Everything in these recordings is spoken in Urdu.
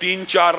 3-4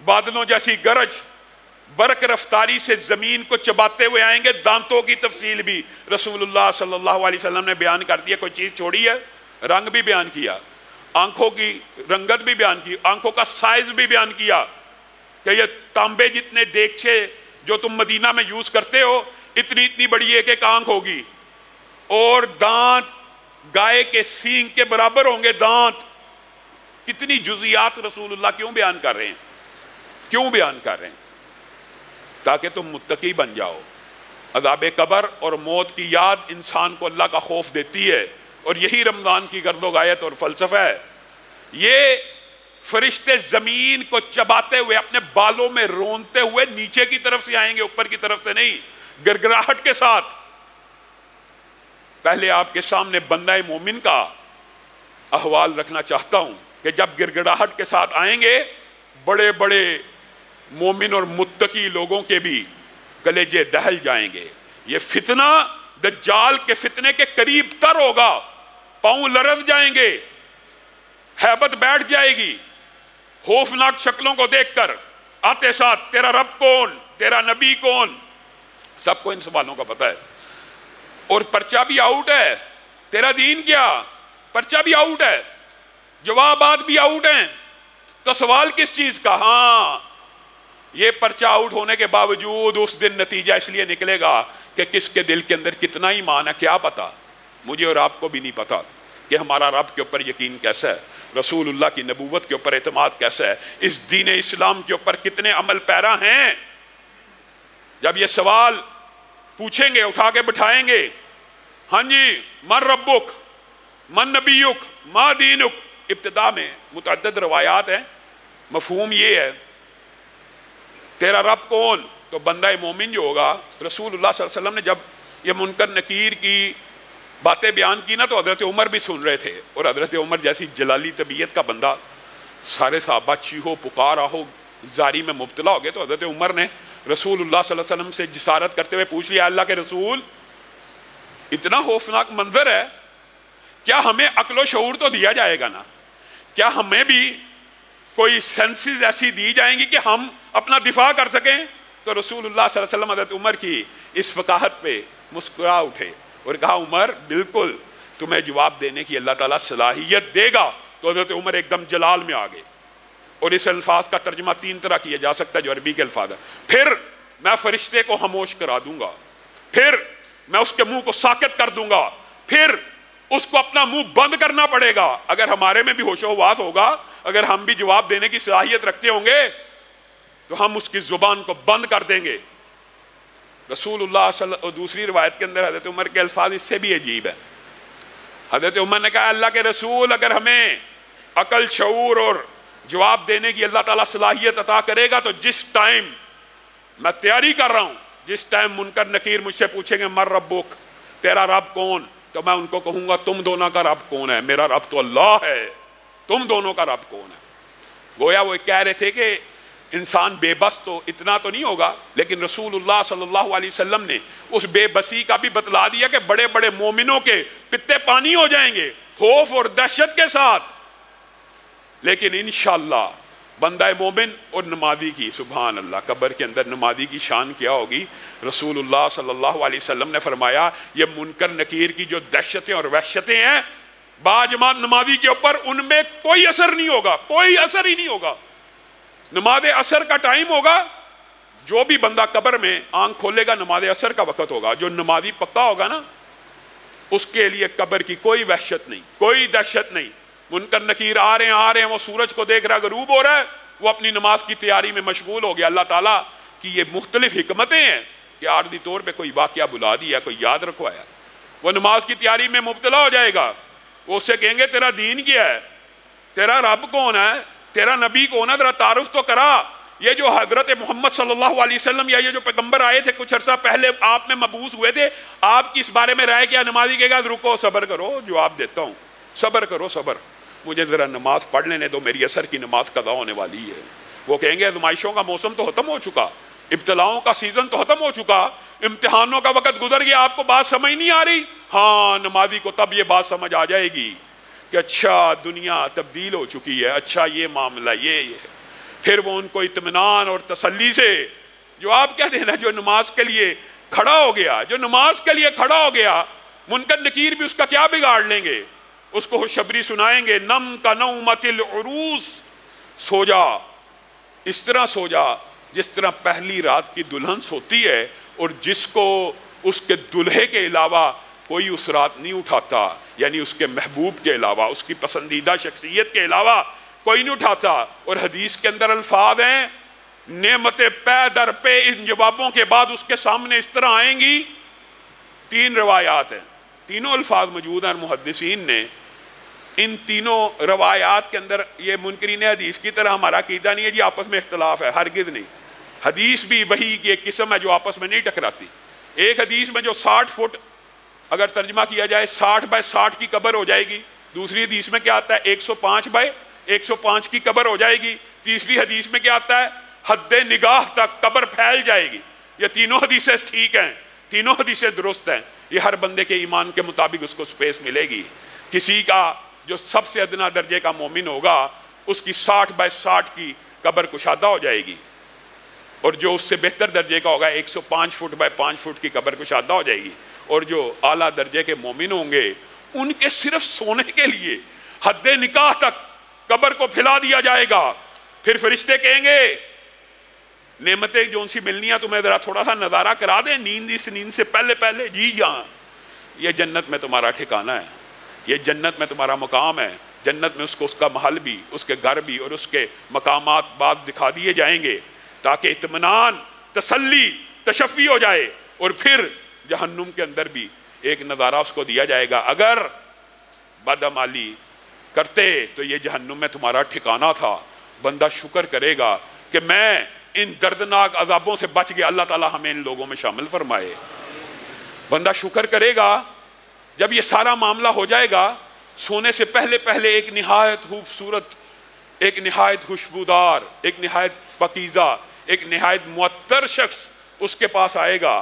بادلوں جیسی گرج برق رفتاری سے زمین کو چباتے ہوئے آئیں گے. دانتوں کی تفصیل بھی رسول اللہ صلی اللہ علیہ وسلم نے بیان کر دیا. کوئی چیز چھوڑی ہے؟ رنگ بھی بیان کیا, آنکھوں کی رنگت بھی بیان کی, آنکھوں کا سائز بھی بیان کیا کہ یہ تانبے جتنے دیگچے جو تم مدینہ میں یوز کرتے ہو اتنی اتنی بڑی ایک ایک آنکھ ہوگی, اور دانت گائے کے سینگ کے برابر ہوں گے دانت. کتنی جزیات رسول اللہ کیوں بیان کر رہے ہیں؟ کیوں بیان کر رہے ہیں؟ تاکہ تم متقی بن جاؤ. عذاب قبر اور موت کی یاد انسان کو اللہ کا خوف دیتی ہے, اور یہی رمضان کی گرد و غایت اور فلسفہ ہے. یہ فرشتے زمین کو چباتے ہوئے اپنے بالوں میں رونتے ہوئے نیچے کی طرف سے آئیں گے, اوپر کی طرف سے نہیں, گڑگڑاہٹ کے ساتھ. پہلے آپ کے سامنے بندہ مومن کا احوال رکھنا چاہتا ہوں کہ جب گڑگڑاہٹ کے ساتھ آئیں گے, بڑے بڑے مومن اور متقی لوگوں کے بھی کلیجے دہل جائیں گے. یہ فتنہ دجال کے فتنے کے قریب تر ہوگا, پاؤں لرز جائیں گے, ہیبت بیٹھ جائے گی. خوفناک شکلوں کو دیکھ کر آتے ساتھ تیرا رب کون, تیرا نبی کون, سب کو ان سوالوں کا پتہ ہے. اور پرچہ بھی آؤٹ ہے, تیرا دین کیا, پرچہ بھی آؤٹ ہے, جوابات بھی آؤٹ ہیں, تو سوال کس چیز کا؟ ہاں, یہ پرچہ آؤٹ ہونے کے باوجود اس دن نتیجہ اس لیے نکلے گا کہ کس کے دل کے اندر کتنا ایمان ہے. کیا پتا, مجھے اور آپ کو بھی نہیں پتا کہ ہمارا رب کے اوپر یقین کیسا ہے, رسول اللہ کی نبوت کے اوپر اعتماد کیسا ہے, اس دین اسلام کے اوپر کتنے عمل پیرا ہیں. جب یہ سوال پوچھیں گے, اٹھا کے بٹھائیں گے, ہاں جی من ربک, من نبیک, ما دینک, ابتدا میں متعدد روایات ہیں, مفہوم یہ ہے تیرا رب کون, تو بندہ مومن جو ہوگا, رسول اللہ صلی اللہ علیہ وسلم نے جب یہ منکر نکیر کی باتیں بیان کی نا, تو حضرت عمر بھی سن رہے تھے, اور حضرت عمر جیسی جلالی طبیعت کا بندہ, سارے صحابہ چیخو پکار آہو زاری میں مبتلا ہو گئے. تو حضرت عمر نے رسول اللہ صلی اللہ علیہ وسلم سے جسارت کرتے ہوئے پوچھ لیا, اللہ کے رسول اتنا خوفناک منظر ہے, کیا ہمیں عقل و شعور تو دیا جائے گا نا, کیا ہمیں بھی کوئی سینسز ایسی دی جائیں گی کہ ہم اپنا دفاع کر سکیں؟ تو رسول اللہ صلی اللہ علیہ وسلم حضرت عمر کی اس فقاہت پہ مسکرا اٹھے اور کہا, عمر بالکل تمہیں جواب دینے کی اللہ تعالیٰ صلاحیت دے گا. تو حضرت عمر ایک دم جلال میں آ گئے. اور اس الفاظ کا ترجمہ 3 طرح کیا جا سکتا ہے جو عربی کے الفاظ ہیں. پھر میں فرشتے کو خاموش کرا دوں گا, پھر میں اس کے منہ کو ساکت کر دوں گا, پھر اس کو اپنا منہ بند کرنا پڑے گا. اگر ہمارے میں بھی ہوش و حواس ہوگا, اگر ہم بھی جواب دینے کی صلاحیت رکھتے ہوں گے, تو ہم اس کی زبان کو بند کر دیں گے. رسول اللہ صلی اللہ علیہ وسلم, دوسری روایت کے اندر حضرت عمر کے الفاظ اس سے بھی عجیب ہیں. حضرت عمر نے کہا, اللہ کے رسول اگر ہمیں عقل, شعور اور جواب دینے کی اللہ تعالیٰ صلاحیت عطا کرے گا, تو جس ٹائم میں تیاری کر رہا ہوں, جس ٹائم منکر نکیر مجھ سے پوچھیں گے من ربک, تیرا رب کون, تو میں ان کو کہوں گا تم دونوں کا رب کون ہے؟ میرا رب تو اللہ ہے, تم دونوں کا رب کون ہے؟ گویا وہ کہہ رہے تھے کہ انسان بے بس تو اتنا تو نہیں ہوگا, لیکن رسول اللہ صلی اللہ علیہ وسلم نے اس بے بسی کا بھی بتلا دیا کہ بڑے بڑے مومنوں کے پتے پانی ہو جائیں گے خوف اور دہشت کے ساتھ, لیکن انشاءاللہ بندہ مومن اور نمازی کی, سبحان اللہ, قبر کے اندر نمازی کی شان کیا ہوگی. رسول اللہ صلی اللہ علیہ وسلم نے فرمایا, یہ منکر نکیر کی جو دہشتیں اور وحشتیں ہیں باجماعت نمازی کے اوپر, ان میں کوئی اثر نہیں ہوگا, کوئی اثر ہی نہیں ہوگا. نماز اثر کا ٹائم ہوگا, جو بھی بندہ قبر میں آنکھ کھولے گا نماز اثر کا وقت ہوگا. جو نمازی پکا ہوگا نا, اس کے لیے قبر کی کوئی وحشت نہیں, کوئی دہشت نہیں. منکر نکیر آ رہے ہیں, وہ سورج کو دیکھ رہا غروب ہو رہا ہے, وہ اپنی نماز کی تیاری میں مشغول ہو گیا. اللہ تعالیٰ کی یہ مختلف حکمتیں ہیں کہ عارضی طور پہ کوئی واقعہ بلا دیا, کوئی یاد رکھوایا, وہ نماز کی تیاری میں مبتلا ہو جائے گا. وہ اس سے کہیں گے تیرا دین کیا ہے, تیرا رب کون ہے, تیرا نبی کون ہے, ذرا تعارف تو کرا. یہ جو حضرت محمد صلی اللہ علیہ وسلم یا یہ جو پیغمبر آئے تھے کچھ عرصہ پہلے آپ میں مبعوث ہوئے تھے, آپ کی اس بارے میں رائے کیا؟ نمازی کہے گا رکو صبر کرو, جواب دیتا ہوں, صبر کرو, صبر, مجھے ذرا نماز پڑھ لینے دو, میری اثر کی نماز قضا ہونے والی ہے. وہ کہیں گے آزمائشوں کا موسم تو ختم ہو چکا, ابتلاؤں کا سیزن تو ختم ہو چکا, امتحانوں کا وقت گزر گیا, آپ کو بات سمجھ نہیں آ رہی؟ ہاں, نمازی کو تب یہ بات سمجھ آ جائے گی کہ اچھا دنیا تبدیل ہو چکی ہے, اچھا یہ معاملہ یہ پھر وہ ان کو اطمینان اور تسلی سے، جو آپ کہتے ہیں نا جو نماز کے لیے کھڑا ہو گیا، جو نماز کے لیے کھڑا ہو گیا، منکر نکیر بھی اس کا کیا بگاڑ لیں گے، اس کو خوشخبری سنائیں گے، نم کا نومت العروس، سو جا، اس طرح سو جا جس طرح پہلی رات کی دلہن سوتی ہے، اور جس کو اس کے دلہے کے علاوہ کوئی اس رات نہیں اٹھاتا، یعنی اس کے محبوب کے علاوہ، اس کی پسندیدہ شخصیت کے علاوہ کوئی نہیں اٹھاتا۔ اور حدیث کے اندر الفاظ ہیں، نعمتیں پے در پہ ان جوابوں کے بعد اس کے سامنے اس طرح آئیں گی۔ 3 روایات ہیں، تینوں الفاظ موجود ہیں، محدثین نے ان تینوں روایات کے اندر، یہ منکرین حدیث کی طرح ہمارا عقیدہ نہیں ہے جی آپس میں اختلاف ہے، ہرگز نہیں۔ حدیث بھی وحی کی ایک قسم ہے جو آپس میں نہیں ٹکراتی۔ ایک حدیث میں جو 60 فٹ اگر ترجمہ کیا جائے 60 بائی 60 کی قبر ہو جائے گی، دوسری حدیث میں کیا آتا ہے 105 بائی 105 کی قبر ہو جائے گی، تیسری حدیث میں کیا آتا ہے حد نگاہ تک قبر پھیل جائے گی۔ یہ تینوں حدیثیں ٹھیک ہیں، تینوں حدیثیں درست ہیں، یہ ہر بندے کے ایمان کے مطابق اس کو سپیس ملے گی۔ کسی کا جو سب سے ادنا درجے کا مومن ہوگا اس کی 60 بائی 60 کی قبر کشادہ ہو جائے گی، اور جو اس سے بہتر درجے کا ہوگا 105 فٹ بائی 5 فٹ کی قبر کشادہ ہو جائے گی۔ اور جو اعلیٰ درجے کے مومن ہوں گے ان کے صرف سونے کے لیے حد نکاح تک قبر کو پھیلا دیا جائے گا۔ پھر فرشتے کہیں گے نعمتیں جو سی ملنی ہیں تمہیں ذرا تھوڑا سا نظارہ کرا دیں، اس نیند سے پہلے جی جہاں یہ جنت میں تمہارا ٹھکانہ ہے، یہ جنت میں تمہارا مقام ہے، جنت میں اس کو اس کا محل بھی، اس کے گھر بھی اور اس کے مقامات بعد دکھا دیے جائیں گے تاکہ اطمینان، تسلی، تشفی ہو جائے۔ اور پھر جہنم کے اندر بھی ایک نظارہ اس کو دیا جائے گا، اگر بدعمالی کرتے تو یہ جہنم میں تمہارا ٹھکانہ تھا۔ بندہ شکر کرے گا کہ میں ان دردناک عذابوں سے بچ گیا، اللہ تعالی ہمیں ان لوگوں میں شامل فرمائے۔ بندہ شکر کرے گا جب یہ سارا معاملہ ہو جائے گا، سونے سے پہلے ایک نہایت خوبصورت، ایک نہایت خوشبودار، ایک نہایت پاکیزہ، ایک نہایت معطر شخص اس کے پاس آئے گا۔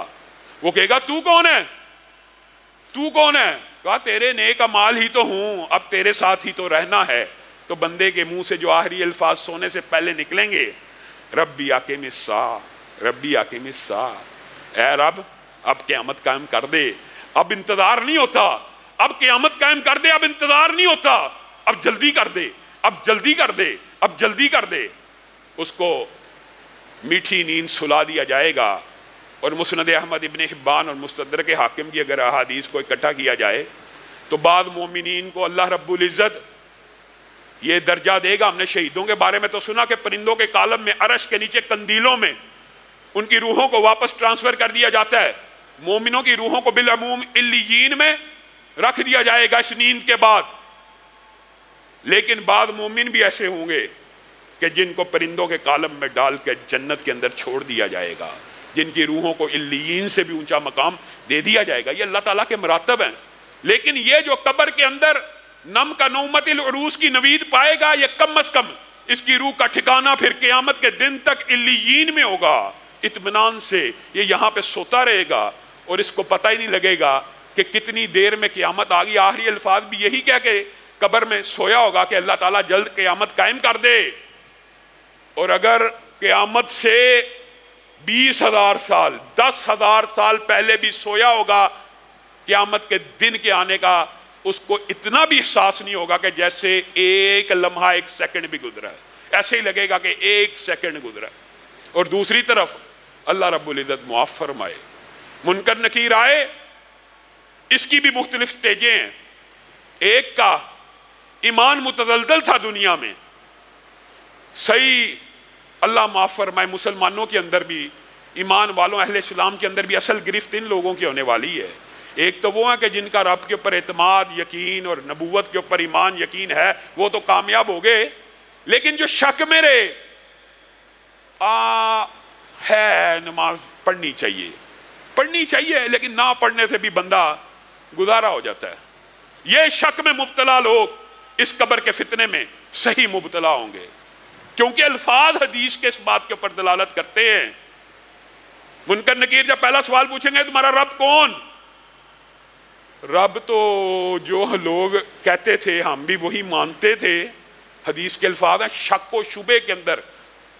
وہ کہے گا تو کون ہے؟ تو کون ہے؟ کہا تیرے نیک اعمال ہی تو ہوں، اب تیرے ساتھ ہی تو رہنا ہے۔ تو بندے کے منہ سے جو آخری الفاظ سونے سے پہلے نکلیں گے، ربی اقم الساعہ، ربی اقم الساعہ، اے رب اب قیامت قائم کر دے، اب انتظار نہیں ہوتا، اب قیامت قائم کر دے، اب انتظار نہیں ہوتا، اب جلدی کر دے، اب جلدی کر دے، اب جلدی کر دے۔ اس کو میٹھی نیند سلا دیا جائے گا۔ اور مسند احمد ابن حبان اور مستدرک حاکم کی اگر احادیث کو اکٹھا کیا جائے تو بعض مومنین کو اللہ رب العزت یہ درجہ دے گا۔ ہم نے شہیدوں کے بارے میں تو سنا کہ پرندوں کے کالم میں، عرش کے نیچے قندیلوں میں ان کی روحوں کو واپس ٹرانسفر کر دیا جاتا ہے۔ مومنوں کی روحوں کو بالعموم علیین میں رکھ دیا جائے گا اس نیند کے بعد۔ لیکن بعض مومن بھی ایسے ہوں گے کہ جن کو پرندوں کے کالم میں ڈال کے جنت کے اندر چھوڑ دیا جائے گا، جن کی روحوں کو علیین سے بھی اونچا مقام دے دیا جائے گا۔ یہ اللہ تعالیٰ کے مراتب ہیں۔ لیکن یہ جو قبر کے اندر نم کا نومت العروس کی نوید پائے گا، یہ کم از کم اس کی روح کا ٹھکانہ پھر قیامت کے دن تک علیین میں ہوگا، اطمینان سے یہ یہاں پہ سوتا رہے گا اور اس کو پتہ ہی نہیں لگے گا کہ کتنی دیر میں قیامت آ گئی۔ آخری الفاظ بھی یہی کہہ کے قبر میں سویا ہوگا کہ اللہ تعالیٰ جلد قیامت قائم کر دے۔ اور اگر قیامت سے 20,000 سال، 10,000 سال پہلے بھی سویا ہوگا، قیامت کے دن کے آنے کا اس کو اتنا بھی احساس نہیں ہوگا کہ جیسے ایک لمحہ، ایک سیکنڈ بھی گزرا ہے، ایسے ہی لگے گا کہ ایک سیکنڈ گزرا ہے۔ اور دوسری طرف اللہ رب العزت معاف فرمائے، منکر نکیر آئے، اس کی بھی مختلف سٹیجیں ہیں۔ ایک کا ایمان متزلزل تھا دنیا میں، صحیح، اللہ معاف فرمائے، مسلمانوں کے اندر بھی، ایمان والوں اہل اسلام کے اندر بھی اصل گرفت ان لوگوں کی ہونے والی ہے۔ ایک تو وہ ہے کہ جن کا رب کے اوپر اعتماد، یقین اور نبوت کے اوپر ایمان، یقین ہے، وہ تو کامیاب ہو گئے۔ لیکن جو شک میرے ہے نماز پڑھنی چاہیے لیکن نہ پڑھنے سے بھی بندہ گزارا ہو جاتا ہے، یہ شک میں مبتلا لوگ اس قبر کے فتنے میں صحیح مبتلا ہوں گے، کیونکہ الفاظ حدیث کے اس بات کے اوپر دلالت کرتے ہیں۔ منکر نکیر جب پہلا سوال پوچھیں گے تمہارا رب کون؟ رب تو جو لوگ کہتے تھے ہم بھی وہی مانتے تھے، حدیث کے الفاظ ہیں، شک و شبے کے اندر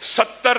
70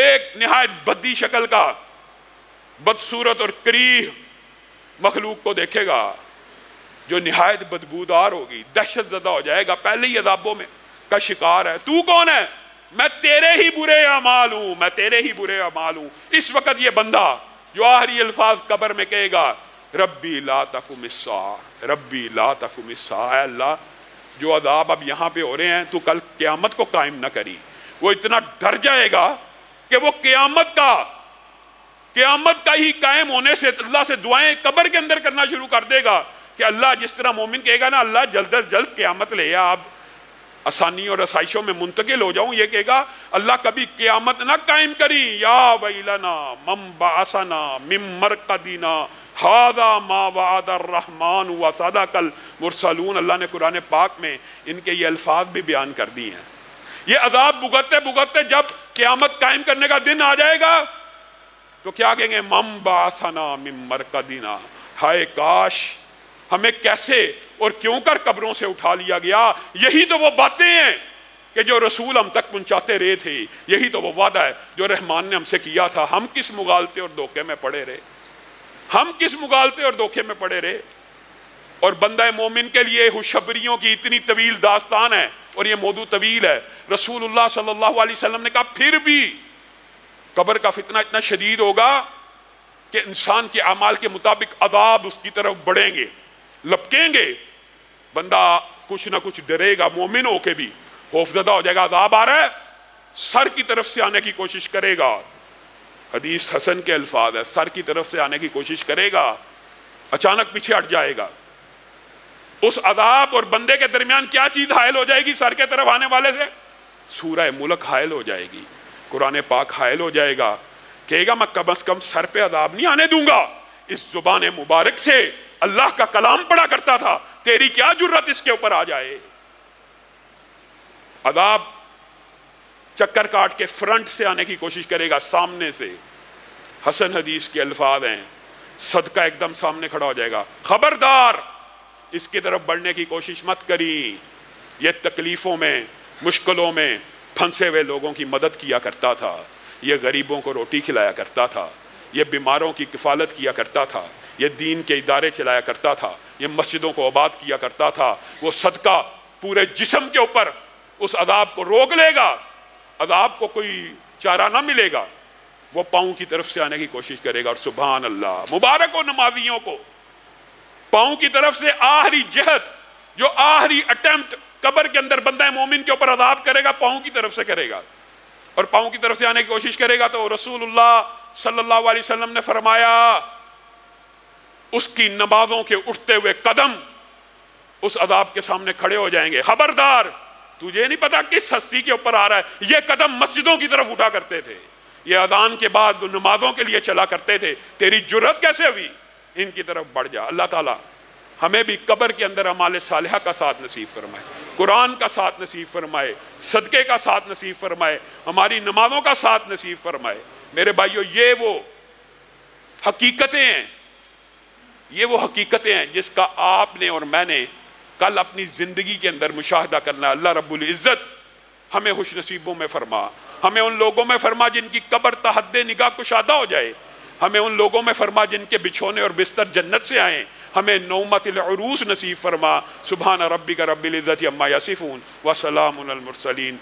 ایک نہایت بدی شکل کا بدصورت اور کریہ مخلوق کو دیکھے گا جو نہایت بدبودار ہوگی، دہشت زدہ ہو جائے گا، پہلے ہی عذابوں میں کا شکار ہے۔ تو کون ہے؟ میں تیرے ہی برے اعمال ہوں، میں تیرے ہی برے اعمال ہوں۔ اس وقت یہ بندہ جو آخری الفاظ قبر میں کہے گا ربی لا تقم الساعہ، ربی لا تقم الساعہ، اے اللہ جو عذاب اب یہاں پہ ہو رہے ہیں تو کل قیامت کو قائم نہ کری۔ وہ اتنا ڈر جائے گا کہ وہ قیامت کا ہی قائم ہونے سے اللہ سے دعائیں قبر کے اندر کرنا شروع کر دے گا کہ اللہ جس طرح مومن کہے گا نا اللہ جلد از جلد قیامت لے آ، اب آسانی اور رسائشوں میں منتقل ہو جاؤں، یہ کہے گا اللہ کبھی قیامت نہ قائم کری، یا ویلنا من بعثنا من مرقدنا ھذا ما وعد الرحمن وصدق المرسلون۔ اللہ نے قرآن پاک میں ان کے یہ الفاظ بھی بیان کر دی ہیں۔ یہ عذاب بھگتتے بھگتتے جب قیامت قائم کرنے کا دن آ جائے گا تو کیا کہیں گے؟ من بعثنا من مرقدنا، ہائے کاش ہمیں کیسے اور کیوں کر قبروں سے اٹھا لیا گیا۔ یہی تو وہ باتیں ہیں کہ جو رسول ہم تک پہنچاتے رہے تھے، یہی تو وہ وعدہ ہے جو رحمان نے ہم سے کیا تھا۔ ہم کس مغالطے اور دھوکے میں پڑے رہے، ہم کس مغالطے اور دھوکے میں پڑے رہے۔ اور بندہ مومن کے لیے خوشخبریوں کی اتنی طویل داستان ہے، اور یہ موضوع طویل ہے۔ رسول اللہ صلی اللہ علیہ وسلم نے کہا پھر بھی قبر کا فتنہ اتنا شدید ہوگا کہ انسان کے اعمال کے مطابق عذاب اس کی طرف بڑھیں گے، لپکیں گے، بندہ کچھ نہ کچھ ڈرے گا، مومن ہو کے بھی خوفزدہ ہو جائے گا، عذاب آ رہا ہے، سر کی طرف سے آنے کی کوشش کرے گا۔ حدیث حسن کے الفاظ ہے، سر کی طرف سے آنے کی کوشش کرے گا، اچانک پیچھے ہٹ جائے گا۔ اس عذاب اور بندے کے درمیان کیا چیز حائل ہو جائے گی سر کے طرف آنے والے سے؟ سورہ ملک حائل ہو جائے گی، قرآن پاک حائل ہو جائے گا، کہے گا میں کم از کم سر پہ عذاب نہیں آنے دوں گا۔ اس زبان مبارک سے اللہ کا کلام پڑھا کرتا تھا، تیری کیا جرت اس کے اوپر آ جائے؟ عذاب چکر کاٹ کے فرنٹ سے آنے کی کوشش کرے گا، سامنے سے۔ حسن حدیث کے الفاظ ہیں، صدقہ ایک دم سامنے کھڑا ہو جائے گا، خبردار اس کی طرف بڑھنے کی کوشش مت کری۔ یہ تکلیفوں میں، مشکلوں میں پھنسے ہوئے لوگوں کی مدد کیا کرتا تھا، یہ غریبوں کو روٹی کھلایا کرتا تھا، یہ بیماروں کی کفالت کیا کرتا تھا، یہ دین کے ادارے چلایا کرتا تھا، یہ مسجدوں کو آباد کیا کرتا تھا۔ وہ صدقہ پورے جسم کے اوپر اس عذاب کو روک لے گا، عذاب کو کوئی چارہ نہ ملے گا، وہ پاؤں کی طرف سے آنے کی کوشش کرے گا۔ اور سبحان اللہ، مبارک ہو نمازیوں کو، پاؤں کی طرف سے آخری جہد، جو آخری اٹیمپٹ قبر کے اندر بندہ مومن کے اوپر عذاب کرے گا، پاؤں کی طرف سے کرے گا، اور پاؤں کی طرف سے آنے کی کوشش کرے گا۔ تو رسول اللہ صلی اللہ علیہ وسلم نے فرمایا اس کی نمازوں کے اٹھتے ہوئے قدم اس عذاب کے سامنے کھڑے ہو جائیں گے۔ خبردار، تجھے نہیں پتا کس ہستی کے اوپر آ رہا ہے۔ یہ قدم مسجدوں کی طرف اٹھا کرتے تھے، یہ اذان کے بعد نمازوں کے لیے چلا کرتے تھے، تیری جرت کیسے ہوئی؟ ان کی طرف بڑھ جا۔ اللہ تعالیٰ ہمیں بھی قبر کے اندر اعمال صالحہ کا ساتھ نصیب فرمائے، قرآن کا ساتھ نصیب فرمائے، صدقے کا ساتھ نصیب فرمائے، ہماری نمازوں کا ساتھ نصیب فرمائے۔ میرے بھائیو، یہ وہ حقیقتیں ہیں، یہ وہ حقیقتیں ہیں جس کا آپ نے اور میں نے کل اپنی زندگی کے اندر مشاہدہ کرنا ہے۔ اللہ رب العزت ہمیں خوش نصیبوں میں فرما، ہمیں ان لوگوں میں فرما جن کی قبر تحت نگاہ کشادہ ہو جائے، ہمیں ان لوگوں میں فرما جن کے بچھونے اور بستر جنت سے آئیں، ہمیں نومت العروس نصیب فرما۔ سبحان ربک رب العزت عما یصفون وسلام علی المرسلین۔